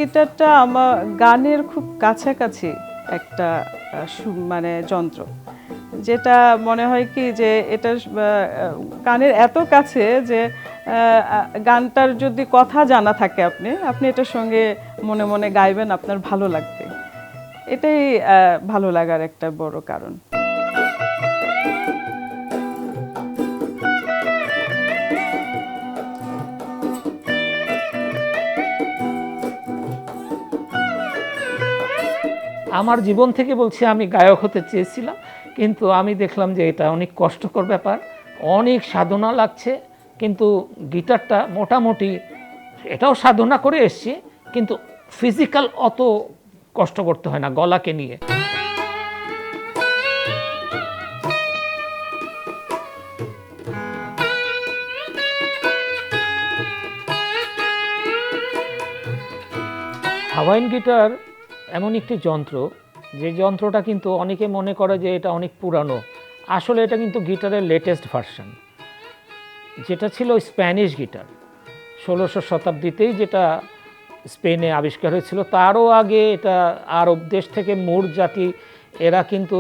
গিটারটা আমার গানের খুব কাছাকাছি একটা মানে যন্ত্র, যেটা মনে হয় কি যে এটা গানের এত কাছে যে গানটার যদি কথা জানা থাকে আপনি আপনি এটার সঙ্গে মনে মনে গাইবেন, আপনার ভালো লাগবে। এটাই ভালো লাগার একটা বড় কারণ। আমার জীবন থেকে বলছি, আমি গায়ক হতে চেয়েছিলাম, কিন্তু আমি দেখলাম যে এটা অনেক কষ্টকর ব্যাপার, অনেক সাধনা লাগছে। কিন্তু গিটারটা মোটামুটি এটাও সাধনা করে এসছি, কিন্তু ফিজিক্যাল অত কষ্ট করতে হয় না গলাকে নিয়ে। হাওয়াইন গিটার এমন একটি যন্ত্র, যে যন্ত্রটা কিন্তু অনেকে মনে করে যে এটা অনেক পুরানো। আসলে এটা কিন্তু গিটারের লেটেস্ট ভার্সন, যেটা ছিল স্প্যানিশ গিটার। 16শো শতাব্দীতেই যেটা স্পেনে আবিষ্কার হয়েছিল, তারও আগে এটা আরব দেশ থেকে মুর জাতি এরা কিন্তু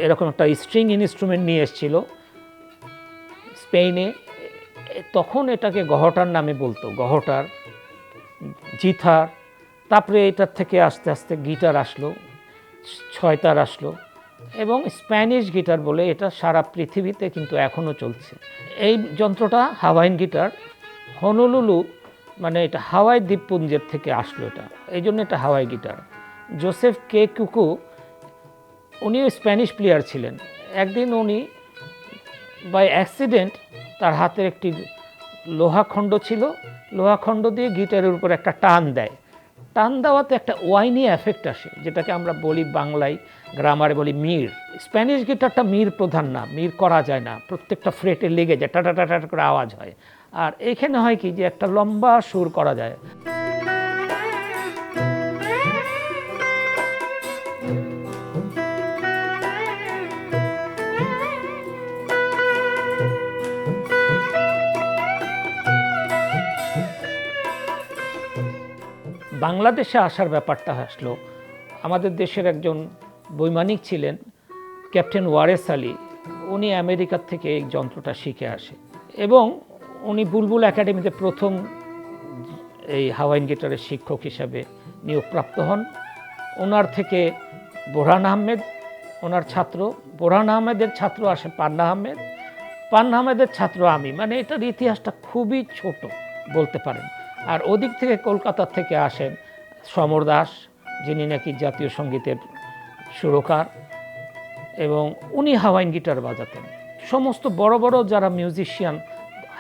এরকম একটা স্ট্রিং ইনস্ট্রুমেন্ট নিয়ে এসেছিল স্পেনে। তখন এটাকে গহটার নামে বলতো, গহটার, জিথার। তারপরে এটার থেকে আস্তে আস্তে গিটার আসলো, ছয়তার আসলো, এবং স্প্যানিশ গিটার বলে এটা সারা পৃথিবীতে কিন্তু এখনও চলছে। এই যন্ত্রটা হাওয়াইন গিটার, হনুলুলু মানে এটা হাওয়াই দ্বীপপুঞ্জের থেকে আসলো এটা, এই জন্য এটা হাওয়াই গিটার। জোসেফ কে কুকু উনিও স্প্যানিশ প্লেয়ার ছিলেন। একদিন উনি বাই অ্যাক্সিডেন্ট তার হাতের একটি লোহাখণ্ড ছিল, লোহাখণ্ড দিয়ে গিটারের উপর একটা টান দেয়। টান দেওয়াতে একটা ওয়াইনি এফেক্ট আসে, যেটাকে আমরা বলি বাংলায় গ্রামারে বলি মির। স্প্যানিশ গিটারটা মির প্রধান না, মির করা যায় না, প্রত্যেকটা ফ্রেটে লেগে যায়, টাটা টাটা করে আওয়াজ হয়। আর এখানে হয় কি যে একটা লম্বা সুর করা যায়। বাংলাদেশে আসার ব্যাপারটা আসলো, আমাদের দেশের একজন বৈমানিক ছিলেন ক্যাপ্টেন ওয়ারেস আলী, উনি আমেরিকার থেকে এই যন্ত্রটা শিখে আসে এবং উনি বুলবুল একাডেমিতে প্রথম এই হাওয়াইন গিটারের শিক্ষক হিসাবে নিয়োগপ্রাপ্ত হন। ওনার থেকে বোরহান আহমেদ ওনার ছাত্র, বোরহান আহমেদের ছাত্র আসে পান্না আহমেদ, পান্না আহমেদের ছাত্র আমি। মানে এটার ইতিহাসটা খুবই ছোট বলতে পারেন। আর ওদিক থেকে কলকাতা থেকে আসেন সমর দাস, যিনি নাকি জাতীয় সঙ্গীতের সুরকার, এবং উনি হাওয়াইন গিটার বাজাতেন। সমস্ত বড় বড় যারা মিউজিশিয়ান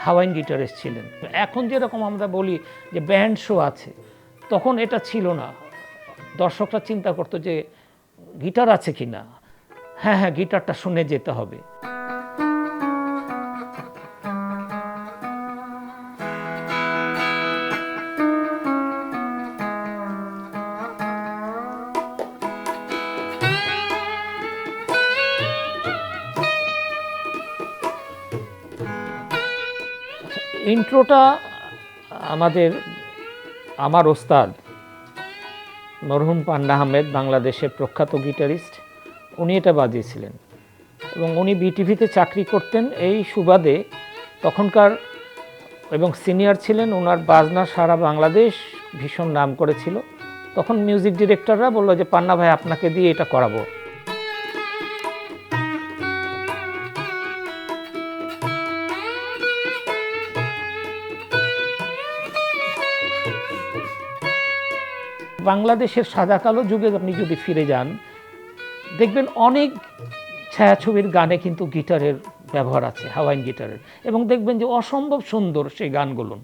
হাওয়াইন গিটারিস্ট ছিলেন। এখন যেরকম আমরা বলি যে ব্যান্ড শো আছে, তখন এটা ছিল না। দর্শকরা চিন্তা করতো যে গিটার আছে কি না, হ্যাঁ হ্যাঁ গিটারটা শুনে যেতে হবে। ইন্ট্রোটা আমার ওস্তাদ মরহুম পান্না আহমেদ, বাংলাদেশের প্রখ্যাত গিটারিস্ট, উনি এটা বাজিয়েছিলেন এবং উনি বিটিভিতে চাকরি করতেন। এই সুবাদে তখনকার এবং সিনিয়র ছিলেন, ওনার বাজনা সারা বাংলাদেশ ভীষণ নাম করেছিল। তখন মিউজিক ডিরেক্টররা বললো যে পান্না ভাই আপনাকে দিয়ে এটা করাবো। বাংলাদেশের সাদা কালো যুগে আপনি যদি ফিরে যান, দেখবেন অনেক ছায়াছবির গানে কিন্তু গিটারের ব্যবহার আছে, হাওয়াইন গিটারের, এবং দেখবেন যে অসম্ভব সুন্দর সেই গানগুলো।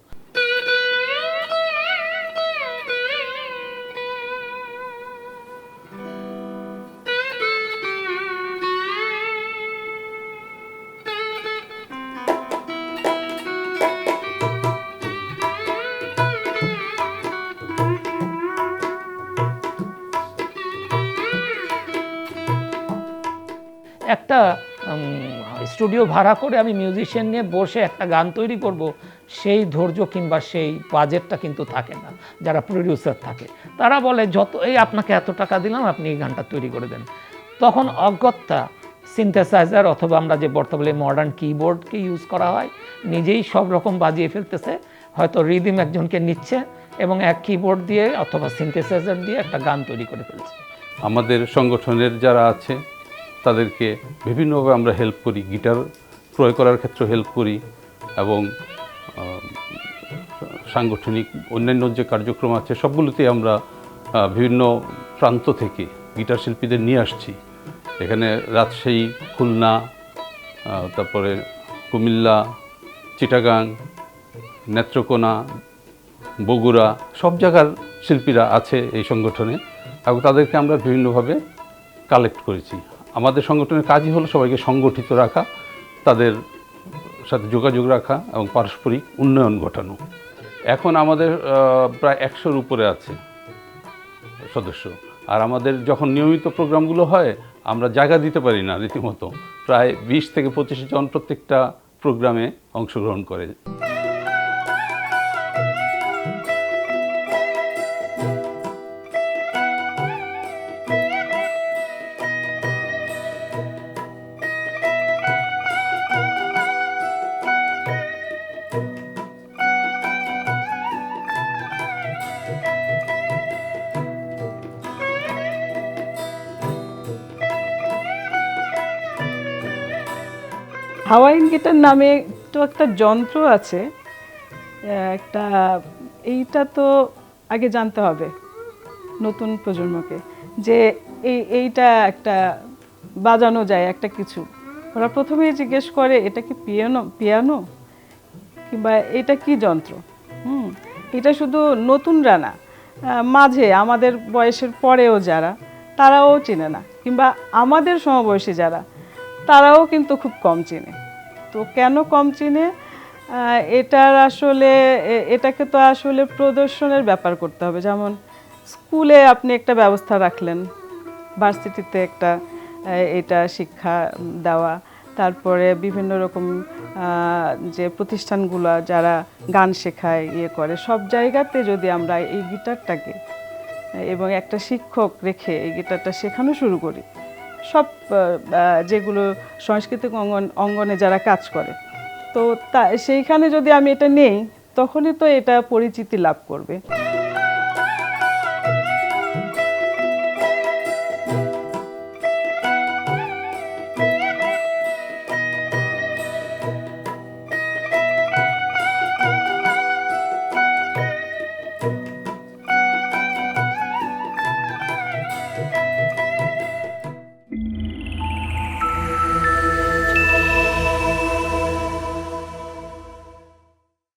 একটা স্টুডিও ভাড়া করে আমি মিউজিশিয়ান নিয়ে বসে একটা গান তৈরি করব, সেই ধৈর্য কিংবা সেই বাজেটটা কিন্তু থাকে না যারা প্রডিউসার থাকে। তারা বলে এই আপনাকে এত টাকা দিলাম, আপনি এই গানটা তৈরি করে দেন। তখন অগত্যা সিনথেসাইজার অথবা আমরা যে বর্তমানে মডার্ন কিবোর্ডকে ইউজ করা হয়, নিজেই সব রকম বাজিয়ে ফেলতেছে, হয়তো রিদিম একজনকে নিচ্ছে এবং এক কিবোর্ড দিয়ে অথবা সিনথেসাইজার দিয়ে একটা গান তৈরি করে ফেলছে। আমাদের সংগঠনের যারা আছে তাদেরকে বিভিন্নভাবে আমরা হেল্প করি, গিটার ক্রয় করার ক্ষেত্রে হেল্প করি এবং সাংগঠনিক অন্যান্য যে কার্যক্রম আছে সবগুলোতেই আমরা বিভিন্ন প্রান্ত থেকে গিটার শিল্পীদের নিয়ে আসছি। এখানে রাজশাহী, খুলনা, তারপরে কুমিল্লা, চিটাগাং, নেত্রকোনা, বগুড়া, সব জায়গার শিল্পীরা আছে এই সংগঠনে এবং তাদেরকে আমরা বিভিন্নভাবে কালেক্ট করেছি। আমাদের সংগঠনের কাজই হলো সবাইকে সংগঠিত রাখা, তাদের সাথে যোগাযোগ রাখা এবং পারস্পরিক উন্নয়ন ঘটানো। এখন আমাদের প্রায় 100-র উপরে আছে সদস্য। আর আমাদের যখন নিয়মিত প্রোগ্রামগুলো হয় আমরা জায়গা দিতে পারি না, রীতিমতো প্রায় 20 থেকে 25 জন প্রত্যেকটা প্রোগ্রামে অংশগ্রহণ করে। হাওয়াইন গিটার নামে তো একটা যন্ত্র আছে, একটা এইটা তো আগে জানতে হবে নতুন প্রজন্মকে যে এইটা একটা বাজানো যায় একটা কিছু। ওরা প্রথমেই জিজ্ঞেস করে এটা কি পিয়ানো কিংবা এটা কি যন্ত্র। এটা শুধু নতুনরা না, মাঝে আমাদের বয়সের পরেও যারা, তারাও চেনে না, কিংবা আমাদের সমবয়সী যারা, তারাও কিন্তু খুব কম চেনে। তো কেন কম চেনে? এটার আসলে এটাকে তো আসলে প্রদর্শনের ব্যাপার করতে হবে। যেমন স্কুলে আপনি একটা ব্যবস্থা রাখলেন, ভার্সিটিতে একটা এটা শিক্ষা দেওয়া, তারপরে বিভিন্ন রকম যে প্রতিষ্ঠানগুলো যারা গান শেখায় করে, সব জায়গাতে যদি আমরা এই গিটারটাকে এবং একটা শিক্ষক রেখে এই গিটারটা শেখানো শুরু করি, সব যেগুলো সাংস্কৃতিক অঙ্গনে যারা কাজ করে, তো সেইখানে যদি আমি এটা নেই, তখনই তো এটা পরিচিতি লাভ করবে।